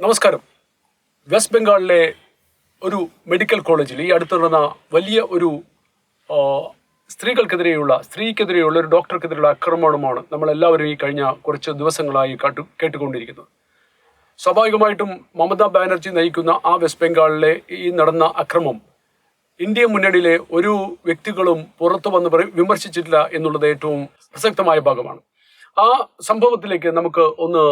നമസ്കാരം. വെസ്റ്റ് ബംഗാളിലെ ഒരു മെഡിക്കൽ കോളേജിൽ ഈ അടുത്ത് നടന്ന വലിയ ഒരു സ്ത്രീക്കെതിരെയുള്ള ഒരു ഡോക്ടർക്കെതിരെയുള്ള ആക്രമണമാണ് നമ്മളെല്ലാവരും ഈ കഴിഞ്ഞ കുറച്ച് ദിവസങ്ങളായി കേട്ടുകൊണ്ടിരിക്കുന്നത്. സ്വാഭാവികമായിട്ടും മമതാ ബാനർജി നയിക്കുന്ന ആ വെസ്റ്റ് ബംഗാളിലെ ഈ നടന്ന അക്രമം ഇന്ത്യ മുന്നണിയിലെ ഒരു വ്യക്തികളും പുറത്തു വന്ന് വിമർശിച്ചിട്ടില്ല എന്നുള്ളത് ഏറ്റവും പ്രസക്തമായ ഭാഗമാണ്. ആ സംഭവത്തിലേക്ക് നമുക്ക് ഒന്ന്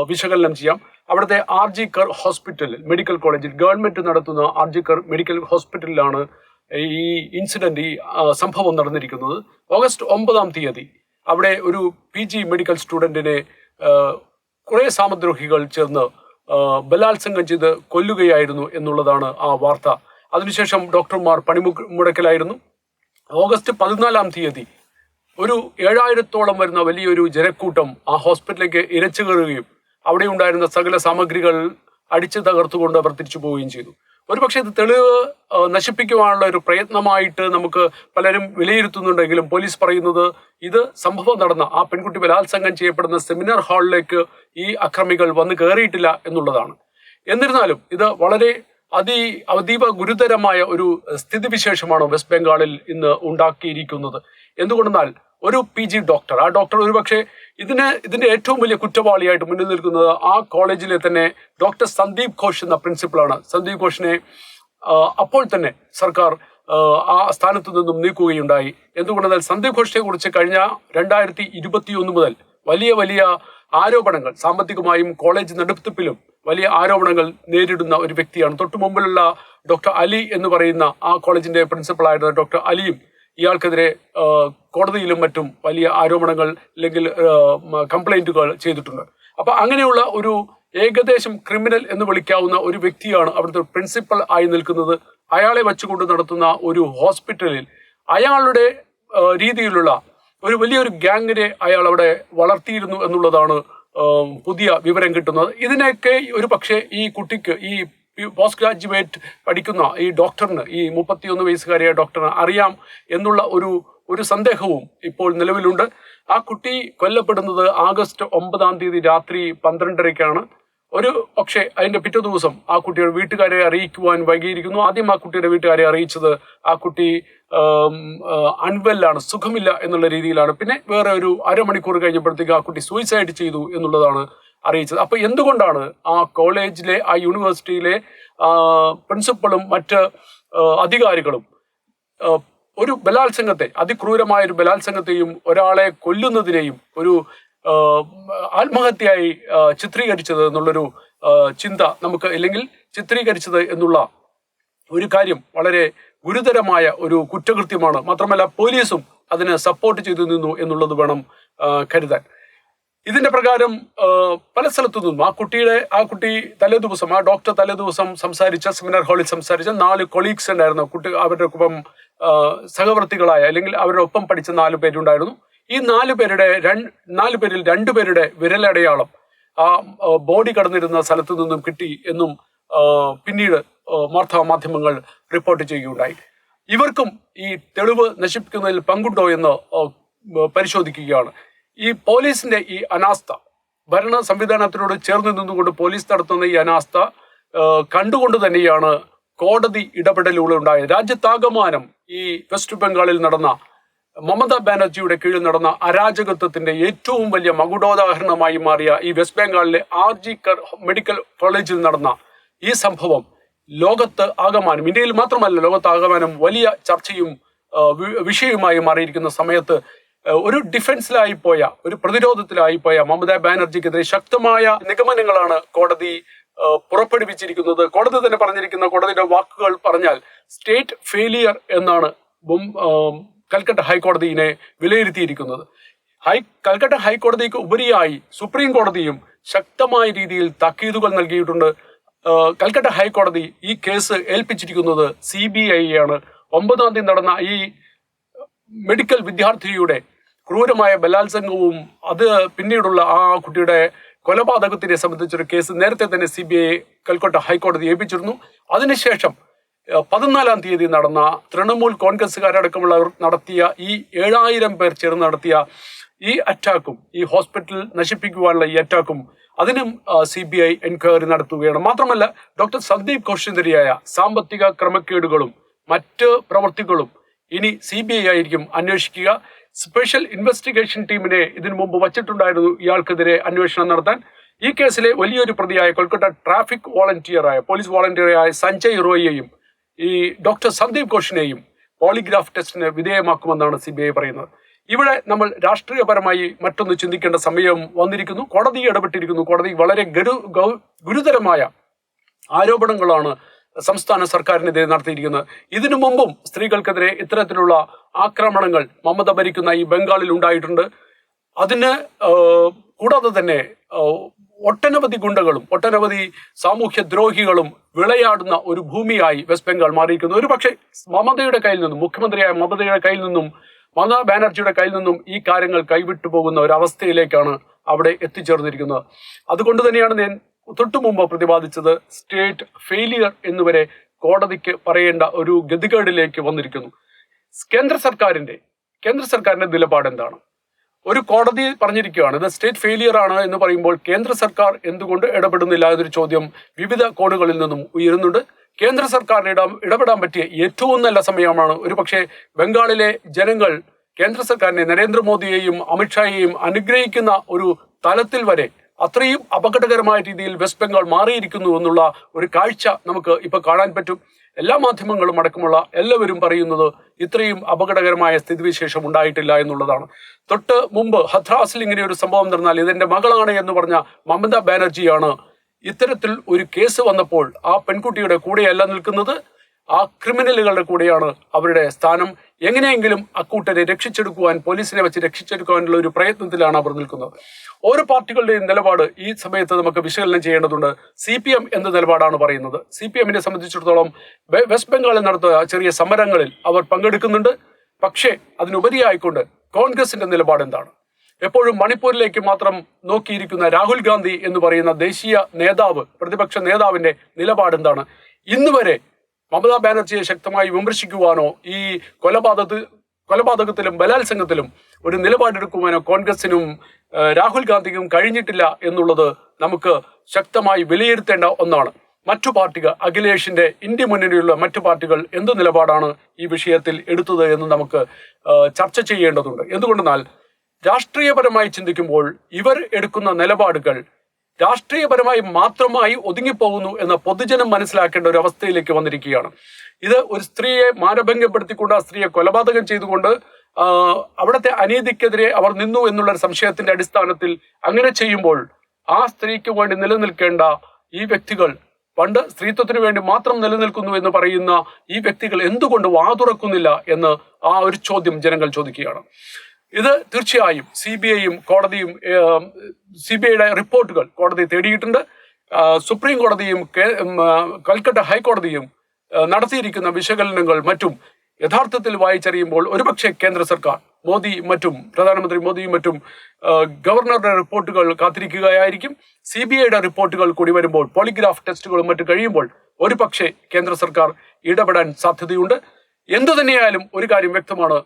വിശകലനം ചെയ്യാം. അവിടുത്തെ RG കർ ഹോസ്പിറ്റലിൽ, മെഡിക്കൽ കോളേജിൽ, ഗവൺമെന്റ് നടത്തുന്ന RG കർ മെഡിക്കൽ ഹോസ്പിറ്റലിലാണ് ഈ ഇൻസിഡന്റ്, ഈ സംഭവം നടന്നിരിക്കുന്നത്. ഓഗസ്റ്റ് 9 അവിടെ ഒരു PG മെഡിക്കൽ സ്റ്റുഡന്റിനെ കുറെ സാമദ്രോഹികൾ ചേർന്ന് ബലാത്സംഗം ചെയ്ത് കൊല്ലുകയായിരുന്നു എന്നുള്ളതാണ് ആ വാർത്ത. അതിനുശേഷം ഡോക്ടർമാർ പണിമുടക്കലായിരുന്നു. ഓഗസ്റ്റ് 14 ഒരു 7000-ഓളം വരുന്ന വലിയൊരു ജനക്കൂട്ടം ആ ഹോസ്പിറ്റലിലേക്ക് ഇരച്ചു കയറുകയും അവിടെ ഉണ്ടായിരുന്ന സകല സാമഗ്രികൾ അടിച്ചു തകർത്തുകൊണ്ട് അവർ തിരിച്ചു പോവുകയും ചെയ്തു. ഒരുപക്ഷെ ഇത് തെളിവ് നശിപ്പിക്കുവാനുള്ള ഒരു പ്രയത്നമായിട്ട് നമുക്ക് പലരും വിലയിരുത്തുന്നുണ്ടെങ്കിലും പോലീസ് പറയുന്നത് ഇത് സംഭവം നടന്ന ആ പെൺകുട്ടി ബലാത്സംഗം ചെയ്യപ്പെടുന്ന സെമിനാർ ഹാളിലേക്ക് ഈ അക്രമികൾ വന്ന് കയറിയിട്ടില്ല എന്നുള്ളതാണ്. എന്നിരുന്നാലും ഇത് വളരെ അതീവ ഗുരുതരമായ ഒരു സ്ഥിതിവിശേഷമാണ് വെസ്റ്റ് ബംഗാളിൽ ഇന്ന് ഉണ്ടാക്കിയിരിക്കുന്നത്. എന്തുകൊണ്ടെന്നാൽ ഒരു PG ഡോക്ടർ, ആ ഡോക്ടർ ഒരുപക്ഷെ ഇതിന്റെ ഏറ്റവും വലിയ കുറ്റവാളിയായിട്ട് മുന്നിൽ നിൽക്കുന്നത് ആ കോളേജിലെ തന്നെ ഡോക്ടർ സന്ദീപ് ഘോഷ് എന്ന പ്രിൻസിപ്പളാണ്. സന്ദീപ് ഘോഷിനെ അപ്പോൾ തന്നെ സർക്കാർ ആ സ്ഥാനത്തു നിന്നും നീക്കുകയുണ്ടായി. എന്തുകൊണ്ടെന്നാൽ സന്ദീപ് ഘോഷിനെ കുറിച്ച് കഴിഞ്ഞ 2021 മുതൽ വലിയ ആരോപണങ്ങൾ, സാമ്പത്തികമായും കോളേജ് നടത്തിപ്പിലും വലിയ ആരോപണങ്ങൾ നേരിടുന്ന ഒരു വ്യക്തിയാണ്. തൊട്ടു മുമ്പിലുള്ള ഡോക്ടർ അലി എന്ന് പറയുന്ന ആ കോളേജിന്റെ പ്രിൻസിപ്പളായിരുന്ന ഡോക്ടർ അലിയും ഇയാൾക്കെതിരെ കോടതിയിലും മറ്റും വലിയ ആരോപണങ്ങൾ അല്ലെങ്കിൽ കംപ്ലൈന്റുകൾ ചെയ്തിട്ടുണ്ട്. അപ്പൊ അങ്ങനെയുള്ള ഒരു ഏകദേശം ക്രിമിനൽ എന്ന് വിളിക്കാവുന്ന ഒരു വ്യക്തിയാണ് അവിടുത്തെ പ്രിൻസിപ്പൽ ആയി നിൽക്കുന്നത്. അയാളെ വെച്ചുകൊണ്ട് നടത്തുന്ന ഒരു ഹോസ്പിറ്റലിൽ അയാളുടെ രീതിയിലുള്ള ഒരു വലിയൊരു ഗ്യാങ്ങിനെ അയാൾ അവിടെ വളർത്തിയിരുന്നു എന്നുള്ളതാണ് പുതിയ വിവരം കിട്ടുന്നത്. ഇതിനൊക്കെ ഒരു പക്ഷേ ഈ കുട്ടിക്ക്, ഈ പോസ്റ്റ് ഗ്രാജുവേറ്റ് പഠിക്കുന്ന ഈ ഡോക്ടറിന്, ഈ 31 വയസ്സുകാരിയായ ഡോക്ടറിന് അറിയാം എന്നുള്ള ഒരു സന്ദേഹവും ഇപ്പോൾ നിലവിലുണ്ട്. ആ കുട്ടി കൊല്ലപ്പെടുന്നത് ഓഗസ്റ്റ് 9 രാത്രി 12:30 ഒരു പക്ഷേ അതിന്റെ പിറ്റേ ദിവസം ആ കുട്ടിയുടെ വീട്ടുകാരെ അറിയിക്കുവാൻ വൈകിയിരിക്കുന്നു. ആദ്യം ആ കുട്ടിയുടെ വീട്ടുകാരെ അറിയിച്ചത് ആ കുട്ടി അൺവെല്ലാണ്, സുഖമില്ല എന്നുള്ള രീതിയിലാണ്. പിന്നെ വേറെ ഒരു അരമണിക്കൂർ കഴിഞ്ഞപ്പോഴത്തേക്ക് ആ കുട്ടി സൂയിസൈഡ് ചെയ്തു എന്നുള്ളതാണ് അറിയിച്ചത്. അപ്പൊ എന്തുകൊണ്ടാണ് ആ കോളേജിലെ, ആ യൂണിവേഴ്സിറ്റിയിലെ പ്രിൻസിപ്പളും മറ്റ് അധികാരികളും ഒരു ബലാത്സംഗത്തെ, അതിക്രൂരമായ ഒരു ബലാത്സംഗത്തെയും ഒരാളെ കൊല്ലുന്നതിനെയും ഒരു ആത്മഹത്യയായി ചിത്രീകരിച്ചത് എന്നുള്ളൊരു ചിന്ത നമുക്ക്, അല്ലെങ്കിൽ ചിത്രീകരിച്ചത് എന്നുള്ള ഒരു കാര്യം വളരെ ഗുരുതരമായ ഒരു കുറ്റകൃത്യമാണ്. മാത്രമല്ല പോലീസും അതിന് സപ്പോർട്ട് ചെയ്തു നിന്നു എന്നുള്ളത് വേണം കരുതാൻ. ഇതിന്റെ പ്രകാരം പല സ്ഥലത്തു നിന്നും ആ കുട്ടി തലേദിവസം, ആ ഡോക്ടർ തലേദിവസം സംസാരിച്ച, സെമിനാർ ഹാളിൽ സംസാരിച്ച 4 കൊളീഗ്സ് ഉണ്ടായിരുന്നു. അവരുടെ ഒപ്പം സഹവർത്തികളായ അല്ലെങ്കിൽ അവരുടെ ഒപ്പം പഠിച്ച 4 പേരുണ്ടായിരുന്നു. ഈ 4 പേരിൽ 2 പേരുടെ വിരലടയാളം ആ ബോഡി കടന്നിരുന്ന സ്ഥലത്തു നിന്നും കിട്ടി എന്നും പിന്നീട് വാർത്താ മാധ്യമങ്ങൾ റിപ്പോർട്ട് ചെയ്യുകയുണ്ടായി. ഇവർക്കും ഈ തെളിവ് നശിപ്പിക്കുന്നതിൽ പങ്കുണ്ടോ എന്ന് പരിശോധിക്കുകയാണ്. ഈ പോലീസിന്റെ ഈ അനാസ്ഥ, ഭരണ സംവിധാനത്തിനോട് ചേർന്ന് നിന്നുകൊണ്ട് പോലീസ് നടത്തുന്ന ഈ അനാസ്ഥ കണ്ടുകൊണ്ട് തന്നെയാണ് കോടതി ഇടപെടലുകൾ ഉണ്ടായത്. രാജ്യത്താകമാനം ഈ വെസ്റ്റ് ബംഗാളിൽ നടന്ന, മമതാ ബാനർജിയുടെ കീഴിൽ നടന്ന അരാജകത്വത്തിന്റെ ഏറ്റവും വലിയ മകുടോദാഹരണമായി മാറിയ ഈ വെസ്റ്റ് ബംഗാളിലെ RG കർ മെഡിക്കൽ കോളേജിൽ നടന്ന ഈ സംഭവം ലോകത്ത് ആകമാനം, ഇന്ത്യയിൽ മാത്രമല്ല ലോകത്താകമാനം വലിയ ചർച്ചയും വിഷയവുമായി മാറിയിരിക്കുന്ന സമയത്ത് ഒരു ഡിഫൻസിലായിപ്പോയ, ഒരു പ്രതിരോധത്തിലായിപ്പോയ മമതാ ബാനർജിക്കെതിരെ ശക്തമായ നിഗമനങ്ങളാണ് കോടതി പുറപ്പെടുവിച്ചിരിക്കുന്നത്. കോടതി തന്നെ പറഞ്ഞിരിക്കുന്ന, കോടതിയുടെ വാക്കുകൾ പറഞ്ഞാൽ സ്റ്റേറ്റ് ഫെയിലിയർ എന്നാണ് കൽക്കട്ട ഹൈക്കോടതിയെ വിലയിരുത്തിയിരിക്കുന്നത്. കൽക്കട്ട ഹൈക്കോടതിക്ക് ഉപരിയായി സുപ്രീം കോടതിയും ശക്തമായ രീതിയിൽ താക്കീതുകൾ നൽകിയിട്ടുണ്ട്. കൽക്കട്ട ഹൈക്കോടതി ഈ കേസ് ഏൽപ്പിച്ചിരിക്കുന്നത് CBI ആണ്. 9 നടന്ന ഈ മെഡിക്കൽ വിദ്യാർത്ഥിയുടെ ക്രൂരമായ ബലാത്സംഗവും അത് പിന്നീടുള്ള ആ കുട്ടിയുടെ കൊലപാതകത്തിനെ സംബന്ധിച്ചൊരു കേസ് നേരത്തെ തന്നെ CBI കൽക്കട്ട ഹൈക്കോടതി ഏൽപ്പിച്ചിരുന്നു. അതിനുശേഷം 14 നടന്ന തൃണമൂൽ കോൺഗ്രസ്സുകാരടക്കമുള്ളവർ നടത്തിയ ഈ 7000 പേർ ചേർന്ന് നടത്തിയ ഈ അറ്റാക്കും ഈ ഹോസ്പിറ്റൽ നശിപ്പിക്കുവാനുള്ള ഈ അറ്റാക്കും അതിനും CBI എൻക്വയറി നടത്തുകയാണ്. മാത്രമല്ല ഡോക്ടർ സന്ദീപ് ഘോഷിനെതിരെയായ സാമ്പത്തിക ക്രമക്കേടുകളും മറ്റ് പ്രവർത്തികളും ഇനി CBI ആയിരിക്കും അന്വേഷിക്കുക. സ്പെഷ്യൽ ഇൻവെസ്റ്റിഗേഷൻ ടീമിനെ ഇതിനു മുമ്പ് വച്ചിട്ടുണ്ടായിരുന്നു ഇയാൾക്കെതിരെ അന്വേഷണം നടത്താൻ. ഈ കേസിലെ വലിയൊരു പ്രതിയായ കൊൽക്കത്ത ട്രാഫിക് പോലീസ് വോളണ്ടിയറായ സഞ്ജയ് റോയിയെയും ഈ ഡോക്ടർ സന്ദീപ് ഘോഷിനെയും പോളിഗ്രാഫ് ടെസ്റ്റിന് വിധേയമാക്കുമെന്നാണ് CBI പറയുന്നത്. ഇവിടെ നമ്മൾ രാഷ്ട്രീയപരമായി മറ്റൊന്ന് ചിന്തിക്കേണ്ട സമയം വന്നിരിക്കുന്നു. കോടതി ഇടപെട്ടിരിക്കുന്നു. കോടതി വളരെ ഗുരുതരമായ ആരോപണങ്ങളാണ് സംസ്ഥാന സർക്കാരിനെതിരെ നടത്തിയിരിക്കുന്നത്. ഇതിനു മുമ്പും സ്ത്രീകൾക്കെതിരെ ഇത്തരത്തിലുള്ള ആക്രമണങ്ങൾ മമത ഭരിക്കുന്ന ഈ ബംഗാളിൽ ഉണ്ടായിട്ടുണ്ട്. അതിന് കൂടാതെ തന്നെ ഒട്ടനവധി ഗുണ്ടകളും ഒട്ടനവധി സാമൂഹ്യ ദ്രോഹികളും വിളയാടുന്ന ഒരു ഭൂമിയായി വെസ്റ്റ് ബംഗാൾ മാറിയിരിക്കുന്നു. ഒരു പക്ഷേ മമതയുടെ കയ്യിൽ നിന്നും, മുഖ്യമന്ത്രിയായ മമതയുടെ കയ്യിൽ നിന്നും, മമതാ ബാനർജിയുടെ കയ്യിൽ നിന്നും ഈ കാര്യങ്ങൾ കൈവിട്ടു പോകുന്ന ഒരവസ്ഥയിലേക്കാണ് അവിടെ എത്തിച്ചേർന്നിരിക്കുന്നത്. അതുകൊണ്ട് തന്നെയാണ് ഞാൻ തൊട്ടു മുമ്പ് പ്രതിപാദിച്ചത് സ്റ്റേറ്റ് ഫെയിലിയർ എന്നുവരെ കോടതിക്ക് പറയേണ്ട ഒരു ഗതികേടിലേക്ക് വന്നിരിക്കുന്നു. കേന്ദ്ര സർക്കാരിന്റെ നിലപാട് എന്താണ്? ഒരു കോടതി പറഞ്ഞിരിക്കുകയാണ് ഇത് സ്റ്റേറ്റ് ഫെയിലിയർ ആണ് എന്ന് പറയുമ്പോൾ കേന്ദ്ര സർക്കാർ എന്തുകൊണ്ട് ഇടപെടുന്നില്ല എന്നൊരു ചോദ്യം വിവിധ കോണുകളിൽ നിന്നും ഉയരുന്നുണ്ട്. കേന്ദ്ര സർക്കാരിന് ഇടപെടാൻ പറ്റിയ ഏറ്റവും നല്ല സമയമാണ്. ഒരു പക്ഷേ ബംഗാളിലെ ജനങ്ങൾ കേന്ദ്ര സർക്കാരിനെ, നരേന്ദ്രമോദിയെയും അമിത്ഷായെയും അനുഗ്രഹിക്കുന്ന ഒരു തലത്തിൽ വരെ അത്രയും അപകടകരമായ രീതിയിൽ വെസ്റ്റ് ബംഗാൾ മാറിയിരിക്കുന്നു എന്നുള്ള ഒരു കാഴ്ച നമുക്ക് ഇപ്പൊ കാണാൻ പറ്റും. എല്ലാ മാധ്യമങ്ങളും അടക്കമുള്ള എല്ലാവരും പറയുന്നത് ഇത്രയും അപകടകരമായ സ്ഥിതിവിശേഷം ഉണ്ടായിട്ടില്ല എന്നുള്ളതാണ്. തൊട്ട് മുമ്പ് ഹത്രാസിൽ ഇങ്ങനെ ഒരു സംഭവം നടന്നാൽ ഇതെന്റെ മകളാണ് എന്ന് പറഞ്ഞ മമതാ ബാനർജിയാണ് ഇത്തരത്തിൽ ഒരു കേസ് വന്നപ്പോൾ ആ പെൺകുട്ടിയുടെ കൂടെയല്ല നിൽക്കുന്നത്, ആ ക്രിമിനലുകളുടെ കൂടെയാണ് അവരുടെ സ്ഥാനം. എങ്ങനെയെങ്കിലും അക്കൂട്ടരെ രക്ഷിച്ചെടുക്കുവാൻ, പോലീസിനെ വെച്ച് രക്ഷിച്ചെടുക്കുവാനുള്ള ഒരു പ്രയത്നത്തിലാണ് അവർ നിൽക്കുന്നത്. ഓരോ പാർട്ടികളുടെയും നിലപാട് ഈ സമയത്ത് നമുക്ക് വിശകലനം ചെയ്യേണ്ടതുണ്ട്. CPM എന്ന നിലപാടാണ് പറയുന്നത്. CPMനെ സംബന്ധിച്ചിടത്തോളം വെസ്റ്റ് ബംഗാളിൽ നടത്തുന്ന ചെറിയ സമരങ്ങളിൽ അവർ പങ്കെടുക്കുന്നുണ്ട്. പക്ഷേ അതിനുപരിയായിക്കൊണ്ട് കോൺഗ്രസിന്റെ നിലപാട് എന്താണ്? എപ്പോഴും മണിപ്പൂരിലേക്ക് മാത്രം നോക്കിയിരിക്കുന്ന രാഹുൽ ഗാന്ധി എന്ന് പറയുന്ന ദേശീയ നേതാവ്, പ്രതിപക്ഷ നേതാവിന്റെ നിലപാട് എന്താണ്? ഇന്നുവരെ മമതാ ബാനർജിയെ ശക്തമായി വിമർശിക്കുവാനോ ഈ കൊലപാതകത്തിലും ബലാത്സംഗത്തിലും ഒരു നിലപാടെടുക്കുവാനോ കോൺഗ്രസിനും രാഹുൽ ഗാന്ധിക്കും കഴിഞ്ഞിട്ടില്ല എന്നുള്ളത് നമുക്ക് ശക്തമായി വിലയിരുത്തേണ്ട ഒന്നാണ്. മറ്റു പാർട്ടികൾ, അഖിലേഷിന്റെ ഇന്ത്യ മുന്നണിയിലുള്ള മറ്റു പാർട്ടികൾ എന്ത് നിലപാടാണ് ഈ വിഷയത്തിൽ എടുത്തത് എന്ന് നമുക്ക് ചർച്ച ചെയ്യേണ്ടതുണ്ട്. എന്തുകൊണ്ടെന്നാൽ രാഷ്ട്രീയപരമായി ചിന്തിക്കുമ്പോൾ ഇവർ എടുക്കുന്ന നിലപാടുകൾ രാഷ്ട്രീയപരമായി മാത്രമായി ഒതുങ്ങിപ്പോകുന്നു എന്ന പൊതുജനം മനസ്സിലാക്കേണ്ട ഒരു അവസ്ഥയിലേക്ക് വന്നിരിക്കുകയാണ്. ഇത് ഒരു സ്ത്രീയെ മാനഭംഗപ്പെടുത്തിക്കൊണ്ട്, ആ സ്ത്രീയെ കൊലപാതകം ചെയ്തുകൊണ്ട് അവിടുത്തെ അനീതിക്കെതിരെ അവർ നിന്നു എന്നുള്ള ഒരു സംശയത്തിന്റെ അടിസ്ഥാനത്തിൽ അങ്ങനെ ചെയ്യുമ്പോൾ ആ സ്ത്രീക്ക് വേണ്ടി നിലനിൽക്കേണ്ട ഈ വ്യക്തികൾ, പണ്ട് സ്ത്രീത്വത്തിന് വേണ്ടി മാത്രം നിലനിൽക്കുന്നു എന്ന് പറയുന്ന ഈ വ്യക്തികൾ എന്തുകൊണ്ട് വാതുറക്കുന്നില്ല എന്ന് ആ ഒരു ചോദ്യം ജനങ്ങൾ ചോദിക്കുകയാണ്. ഇത് തീർച്ചയായും CBIയും കോടതിയും, CBIയുടെ റിപ്പോർട്ടുകൾ കോടതി തേടിയിട്ടുണ്ട്. സുപ്രീം കോടതിയും കൽക്കട്ട ഹൈക്കോടതിയും നടത്തിയിരിക്കുന്ന വിശകലനങ്ങൾ മറ്റും യഥാർത്ഥത്തിൽ വായിച്ചറിയുമ്പോൾ ഒരുപക്ഷെ കേന്ദ്ര സർക്കാർ, പ്രധാനമന്ത്രി മോദിയും മറ്റും ഗവർണറുടെ റിപ്പോർട്ടുകൾ കാത്തിരിക്കുകയായിരിക്കും. CBIയുടെ റിപ്പോർട്ടുകൾ കൂടി വരുമ്പോൾ, പോളിഗ്രാഫ് ടെസ്റ്റുകളും മറ്റും കഴിയുമ്പോൾ ഒരുപക്ഷെ കേന്ദ്ര സർക്കാർ ഇടപെടാൻ സാധ്യതയുണ്ട്. എന്തു തന്നെയായാലും ഒരു കാര്യം വ്യക്തമാണ്,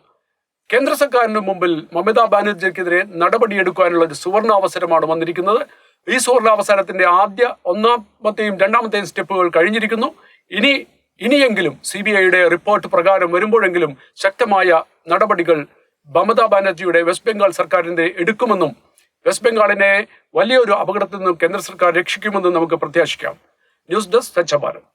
കേന്ദ്ര സർക്കാരിന് മുമ്പിൽ മമതാ ബാനർജിക്കെതിരെ നടപടിയെടുക്കാനുള്ള ഒരു സുവർണാവസരമാണ് വന്നിരിക്കുന്നത്. ഈ സുവർണാവസരത്തിന്റെ ഒന്നാമത്തെയും രണ്ടാമത്തെയും സ്റ്റെപ്പുകൾ കഴിഞ്ഞിരിക്കുന്നു. ഇനിയെങ്കിലും CBIയുടെ റിപ്പോർട്ട് പ്രകാരം വരുമ്പോഴെങ്കിലും ശക്തമായ നടപടികൾ മമതാ ബാനർജിയുടെ വെസ്റ്റ് ബംഗാൾ സർക്കാരിന്റെ എടുക്കുമെന്നും വെസ്റ്റ് ബംഗാളിനെ വലിയൊരു അപകടത്തിൽ നിന്നും കേന്ദ്ര സർക്കാർ രക്ഷിക്കുമെന്നും നമുക്ക് പ്രത്യാശിക്കാം. News desk Swachh Bharat.